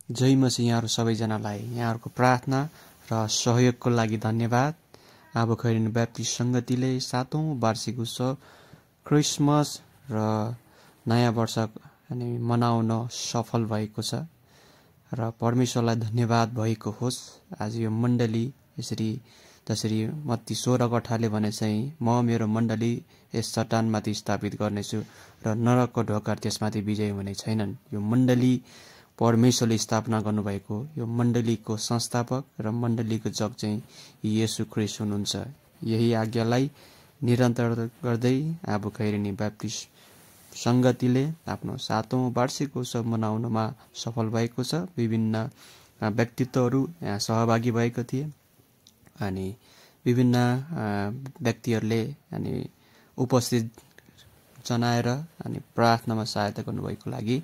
जय मसी यहाँहरू सबैजनालाई यहाँहरूको प्रार्थना र सहयोगको लागि धन्यवाद। आबो खैरेनी ब्याप्टिस्ट सङ्गतिले 7औं वार्षिक उत्सव क्रिसमस र नयाँ वर्ष मनाउन सफल भएको छ र परमेश्वरलाई धन्यवाद भएको होस्। आज यो मण्डली यसरी जसरी मत्ती 16:18 भने चाहिँ म मेरो मण्डली यस चट्टानमाथि स्थापित गर्नेछु र नरकको ढोकाहरू त्यसमाथि विजय हुने छैनन्। यो मण्डली परमेश्वरले स्थापना गर्नुभएको यो मण्डलीको संस्थापक र मण्डलीको जग चाहिँ येशू ख्रीष्ट हुनुहुन्छ। यही आज्ञालाई निरन्तर गर्दै आबो खैरेनी ब्याप्टिस्ट सङ्गतिले आफ्नो 7औं वार्षिक उत्सव मनाउनमा सफल भएको छ। विभिन्न व्यक्तित्वहरू यहाँ सहभागी भएको थिए अनि विभिन्न व्यक्तिहरूले अनि उपस्थित जनाएर अनि प्रार्थनामा सहायता गर्नुभएको लागि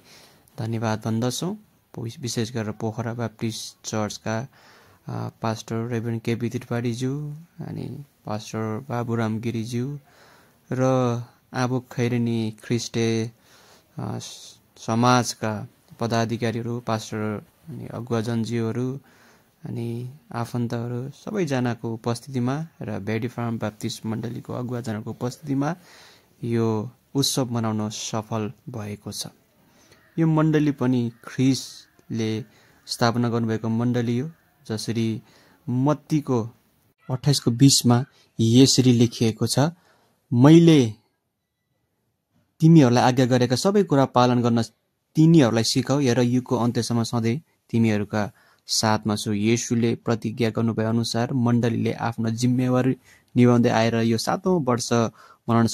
धन्यवाद भन्दछौँ। विशेष गरेर पोखरा ब्याप्टिस्ट चर्चका पास्टर रेभरेन्ड केपी त्रिपाठीज्यू अनि पास्टर बाबुराम गिरिज्यू र आबो खैरेनी ख्रिस्टे समाजका पदाधिकारीहरू पास्टर अनि अगुवाजनज्यूहरू अनि आफन्तहरू सबैजनाको उपस्थितिमा र भेडी फार्म ब्याप्टिस्ट मण्डलीको अगुवाजनाको उपस्थितिमा यो उत्सव मनाउन सफल भएको छ। यो मण्डली पनि ख्रीष्टले स्थापना गर्नुभएको मण्डली हो। जसरी मत्तीको 28:20 यसरी लेखिएको छ, मैले तिमीहरूलाई आज्ञा गरेका सबै कुरा पालन गर्न तिनीहरूलाई सिकाऊ, हेर युगको अन्त्यसम्म सधैँ तिमीहरूका साथमा छु। येशूले प्रतिज्ञा गर्नुभए अनुसार मण्डलीले आफ्नो जिम्मेवारी निभाउँदै आएर यो 7औं वर्ष मनाउन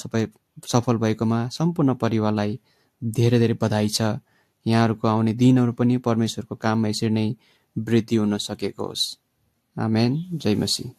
सफल भएकोमा सम्पूर्ण परिवारलाई धेरै धेरै बधाई छ। यहाँहरूको आउने दिनहरू पनि परमेश्वरको काममा यसरी नै वृद्धि हुन सकेको होस्। आमेन। जय मसीह।